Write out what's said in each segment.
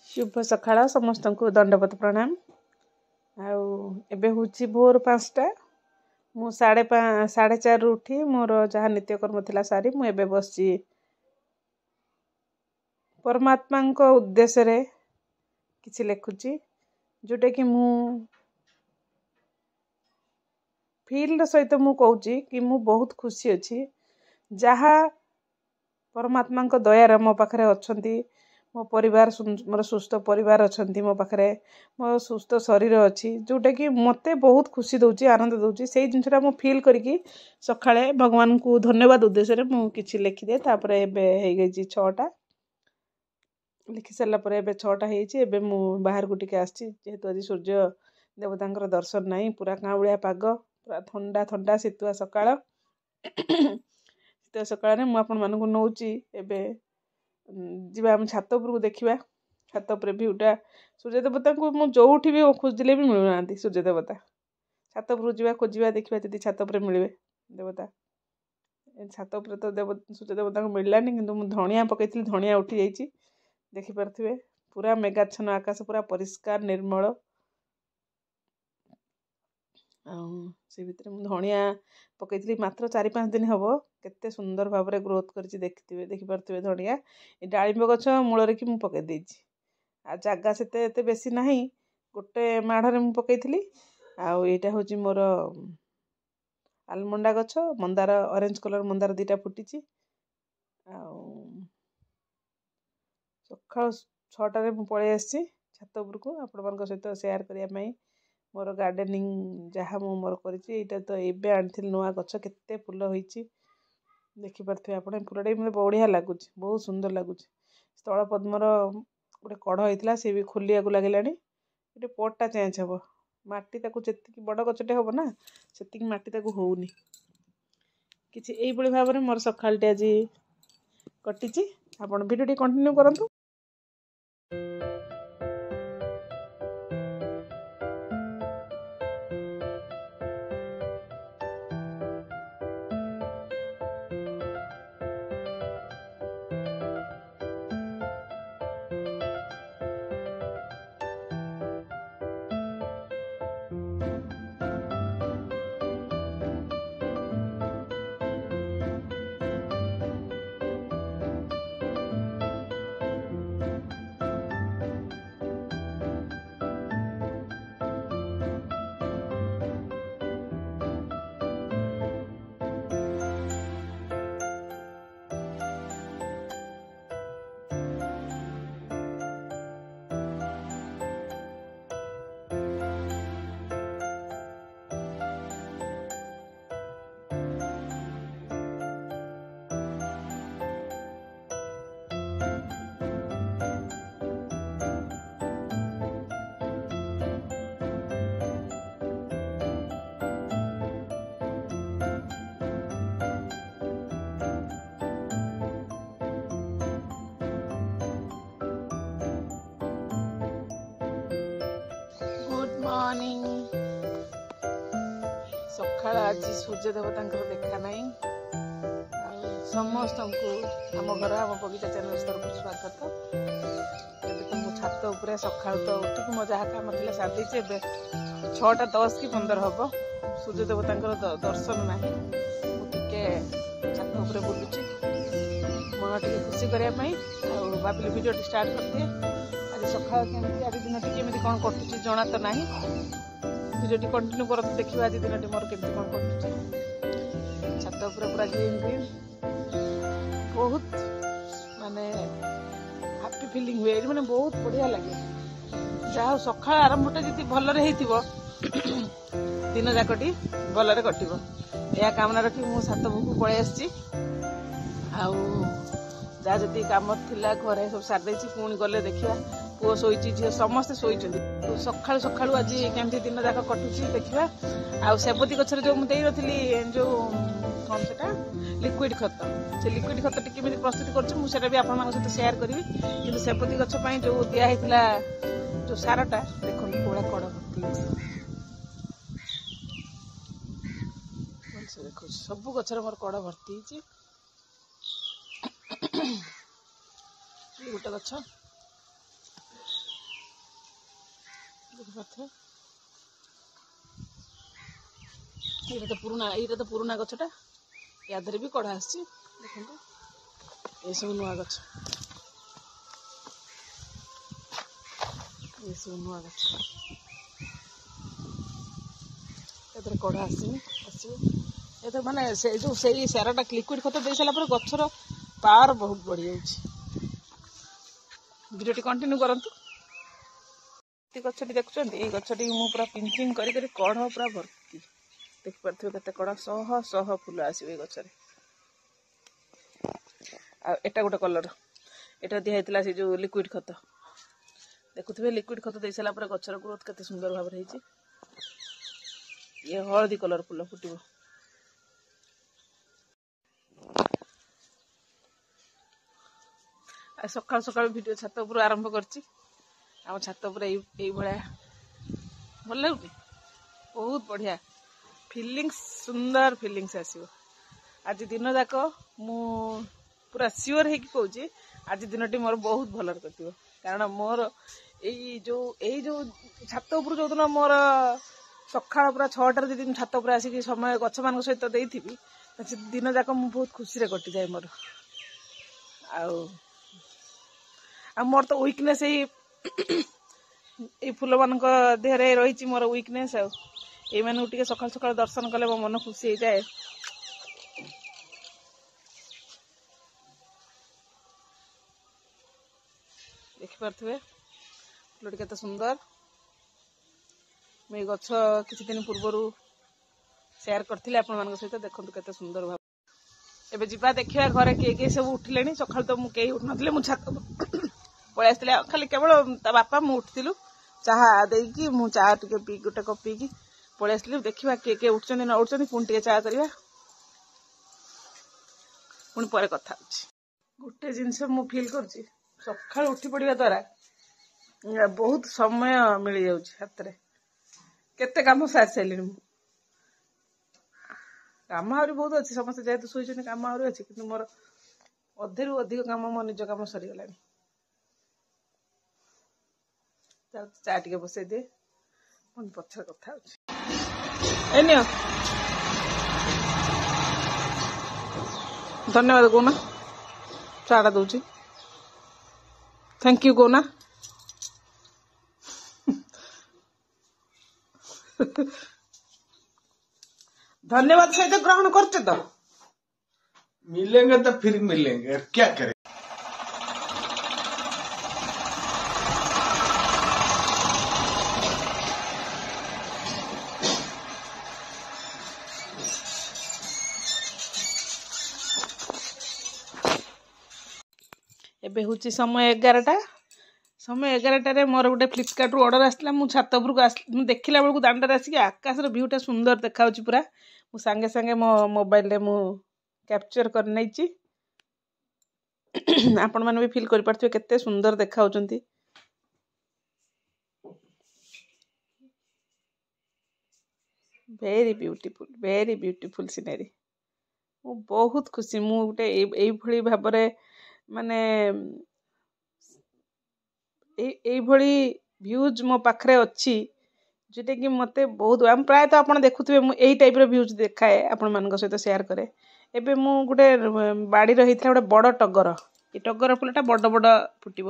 शुभ सकाळ समस्त को दंडवत प्रणाम। आउ एबे होची भोर 5टा मु 4:30 उठी मोर जहाँ नित्यकर्म थिला सारी मु एबे बसची परमात्मा को उद्देश्य रे किछि लेखुची जोटे कि मु फील्ड सहित मु कहूची कि मु बहुत खुशी अछि जहाँ परमात्मा को दया मो पाखरे अछंती। मो परिवार मोर सुस्थ परिवार अछंती मो पाखरे मो सुस्थ शरीर अछि जोटा कि मते बहुत खुशी दउची आनंद दउची सेही जिनसटा मु फील करिकी सखाळे भगवान को धन्यवाद उद्देश्य रे मु किछि लिखि दे। तापरे एबे हे गईची 6टा लिखि सरला परे एबे 6टा हेची। एबे मु बाहर को टिके आछि जेहेतु आज सूर्य देवतांकर दर्शन नाही पूरा कावळिया पाग पूरा ठंडा ठंडा शीतुआ सकाळ शीतुआ सकाळ रे मु आपन मानकु नउची एबे जीवा हम छात उपर को देखिबा। छात उपर व्यूटा सूर्य देवता को मु जोउठी भी खोजदिले भी मिलु नांती सूर्य देवता छात उपर जीवा खोजिबा देखिबा जदी छात उपर मिलबे देवता छात उपर तो सूर्य देवता को मिललानी किंतु मु धनिया पकैथिली धनिया उठी जाईची देखि परथिबे पूरा मेघाच्छन्न आकाश पूरा परिष्कार निर्मल से भितर मु धनिया पकैथिली मात्र 4-5 दिन हबो केते सुंदर भाबरे ग्रोथ करछि देखि परथिबे धनिया ए डाळिंब गछ मूଳରେ कि मु पकै देइछि आ जागा सेते एते बेसी नाही गोटे माढरे मु पकैथिली। आ एटा होची मोर आलमंडा गछ मंदार ऑरेंज कलर मंदार दीटा फुटिछि। आ सकाळ 6टा रे मु पळे आछि छात उपर को आपण मानक सहित शेयर करिया पई मोर गार्डनिंग जहाँ मु मोर करिछि एटा तो एबे आनथिल नवा गछ केते फूल होईछि देखि परथे आपण फूलडे मते बढ़िया लागुछि बहुत सुंदर लागुछि। स्थल पद्मर गोटे कढ़ होइतिला से भी खोलिया को लागिलानी एटे पटटा चेंज हबो माटी ताकू जेतिकी बड़ गछटे हबो ना सेतिकी माटी ताकू होउनी किछि एई बळी भाबरे मोर सखाळटे आजी कटिछि। आपण भिडियोटी कंटिन्यू करंतु। मॉर्निंग सकाळ आज सूर्य देवता देखा नहीं समस्त को आम घर आम बगीचा चैनल तरफ स्वागत। तो मु छात उपर सकाळ तो उठिक मो जहाँ कम थी सारी 6:10 कि 15 हम सूर्य देवता दर्शन ना टे छात उपर बुलुची मन टे खुशी करने भाविली भिडियो स्टार्ट करदिए। आज सकाळ केमती आज दिन केमती कौन कटुची जना तो ना भिडियोटी कंटिन्यू कर देखिए आज दिन मोर केमती कौन कटुची। छात उपर पूरा ग्रीन ग्रीन बहुत माने हैप्पी फीलिंग हुए माने बहुत बढ़िया लगे जहाँ सकाळ आरंभटा जी भल दिन जाकटी भलरे कटिब या कामना रखी मु छात उपरको पळै आछि। आउ जहाँ जी कम थिला घरे सब सारी पुणी गले देखिया पुओ शोची झील समस्ते शोचती सकाळु सकाळु आज केमती दिन जाक कटुची देखिया। आ सेबती गछरे जो मुझे नथली जो कौन सेटा लिक्विड खत से लिक्विड खत टी प्रस्तुत कर भी आपण सहित शेयर करी कि सेबती गछ जो दिया जो सारटा देखो कोड़ा कड़ भर्ती देखो सब गचर मोर कड़ भर्ती गोटे गछ देखिए ये तो पुराना गछटा या भी कढ़ा आसी देखो ये सब नुआ गछ ये सब नुआ गछ ये कढ़ा आसनी ये तो माने से जो से साराटा लिक्विड खत दे सारा गछर पावर बहुत बढ़ी जाऊँगी भिडियो कंटिन्यू करंतु गछटी देखुं ये गछटी मु पूरा पिंचिंग करी कढ़ पूरा भर्ती देखिपे के कड़ा शह शह फुल आसो गचरे आटा गोटे कलर एटा दिखाई से जो लिक्विड खत देखुए लिक्विड खत दे सारा गचर ग्रोथ केते सुंदर भाव ये हलदी कलर फुल फुटो सकाल सकाल वीडियो छात उपर आरंभ करची आम छात उपर भल लगुनि बहुत बढ़िया फिलिंग्स सुंदर फिलिंग्स आसो आज दिन जाक मु पूरा सियोर है कि आज दिन टी मोर बहुत भल कर कारण मोर यही जो छात उपर जो दिन मोर सकाल पूरा 6टार दिन छात उपर आसिक समय गछ मान सहित देथि दिन जाक मु बहुत खुशी कटि जाए मोर आ मोर तो वीकनेस ये फूल मान देहरे रही मोर वीकनेस ये मानू टे सकाल सकाल दर्शन कले मो मन खुशी हो जाए देखिपे फूल टे सुंदर मुझे गछ किसी दिन पूर्वर शेयर करथिले आपण मान सहित देखु केते सुंदर भाव एबे जिबा देखिया घरे किए सब उठिले सकाल तो मुझे उठ नथिले मु छात पळै आस्तिले खाली केवल ता बापा मु उठथिलु चाहा देकी मु चाहा टिके पी गोटे कप पी की पळै आस्तिले देखिबा किए उठचंदी न उठचंदी पुणी टिके चाहा करबा पुणी परे कथा होछि गोटे जिंस मु फील करछि सकाल उठी पड़िबा द्वारा बहुत समय मिल जाउछि हाथ रे केते काम सारी साइलिनी मु काम आहरी बहुत अच्छी समस्त जेहेतु शोचन काम आहरी अच्छी कि मोर अधेरु अधिक काम मो निज काम सरीगला चा टे बसई दे पछर कथा धन्यवाद कहना चाटा दौर थैंक यू कहना धन्यवाद सहित ग्रहण करते तो मिलेंगे तो फिर मिलेंगे क्या करें एबे हूँ समय 11टा समय 11टारे मोर गोटे फ्लिपकार्ट रू ऑर्डर आसला मु छात उपरको देखला बेलू दांडार आसिक आकाशर भ्यूटा सुंदर देखा पूरा मु सांगे सांगे मो मोबाइल रे मु कैप्चर कर नैची आपण माने भी फील कर पारथिबे केते सुंदर देखा होचंती वेरी ब्यूटीफुल सीनरी मु बहुत खुशी मु गोटे एई भली भाबरे माने एई भली व्यूज मो पाखरे अच्छी जोटा कि मते बहुत आम प्राय तो आप देखुवे मुझे यही टाइप व्यूज देखाए आपण मान सहित शेयर करे एबे मु गोटे बाड़ी रही गोटे बड़ टगर ये टगर फुलटा बड़ बड़ फुटब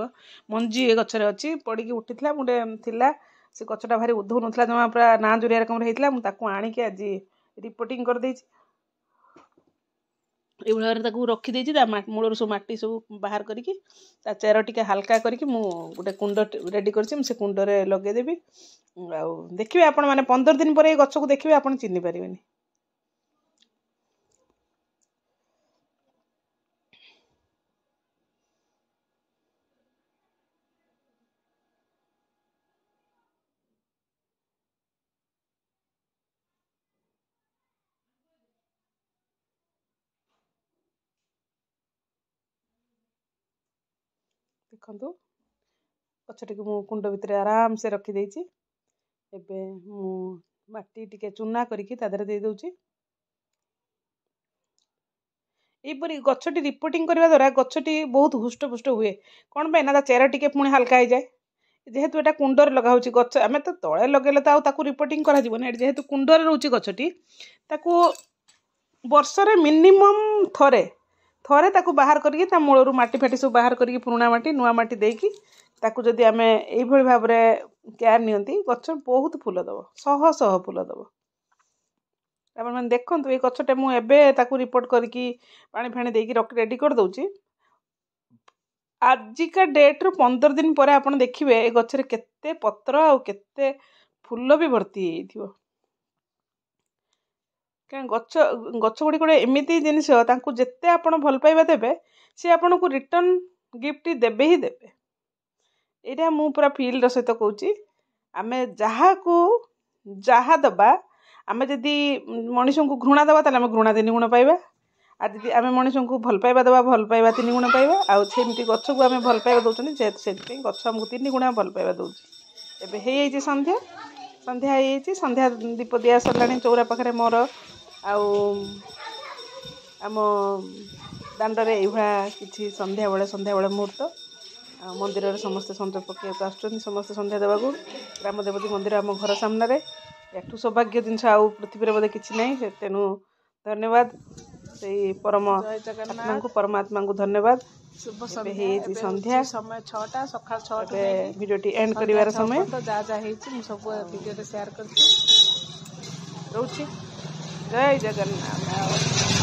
मंजी ए गचरे अच्छी पड़ी उठी गोटे थिला से गचटा भारी उद्धव ना जमा पूरा ना जोरिया रकम होता आणिकी आज रिपोर्टिंग कर देछि ये भाव रखी मूल सब मटी सब बाहर करके चेर टिके हल्का करके गोटे कुंड रेडी कर कुंडरे लगेदेवी आ देखिए आपण मैंने 15 दिन पर गछ को देखिए आप चिन्ह पारे देखु गछटी को कुंड भितर आराम से रखी एबे मु माटी टिके चूना करके तादर दे दउची एपरी गछटी रिपोर्टिंग करने द्वारा गछटी बहुत हुष्टपुष्ट हुए कौन पे ना चेर टिके पुणी हल्का हो जाए जेहेतु एटा कुंडर लगा होची गछ आमे तो तळे लगेले तो ताकू रिपोर्टिंग करा जीवो ना जेहेतु कुंडर रहउची गछटी ताकू वर्ष रे मिनिमम थरे थरे ताकू बाहर करके ता मूलरू माटी फाटी सब बाहर करके पुराना माटी नुआ माटी देकी ताकू जदि आमे एई भली भाव रे केयर नियंती गछ बहुत फूल दबो शह शह फूल दबो आपण माने देखंतु ए गछटे मु एबे ताकू रिपोर्ट करके पानी फाणी देकी रेडी कर दउची आजिका डेट रु 15 दिन पर आपण देखिबे ए गछरे केते पत्र आ केते फूल भी भर्ती हेइथिबो क्या गछ गछ गुड़ी गोटे एमती जिनिस तांकु जेते आपण भल पाइबा देबे से आपण को रिटर्न गिफ्ट देबे ही देबे एटा मु पूरा फील सहित कहूची आमे जहा को जहा दबा आमे जदि मनुष्य को घृणा दबा ताले आमे घृणा 3 गुण पाइबा आ जदि आमे मनुष्य को भल पाइबा दबा भल पाइबा 3 गुण पाइबा आ सेमती गछ को आमे भल पाइबा दउछनी जेत सेति गछ हमको 3 गुण भल पाइबा दउची एबे हे आइची संध्या संध्या आइची संध्या दीप दिया सरलाणी चौरा पाखरे मोर आम दांडरे एभा किछि संध्या बेले मुहूर्त मंदिर समस्त संत पकड़ आसुच्च समस्त संध्या देवा ग्राम देवती मंदिर आम घर सामने एठू सौभाग्य जिनस आउ पृथ्वी बोधे किसी ना तेणु धन्यवाद से परम आत्मा को परमात्मा को धन्यवाद शुभ संध्या समय 6टा सकाळ 6टा वीडियो एंड करिवार समय जा जा हेछि सब वीडियो शेयर कर रोची जय जगन्नाथ।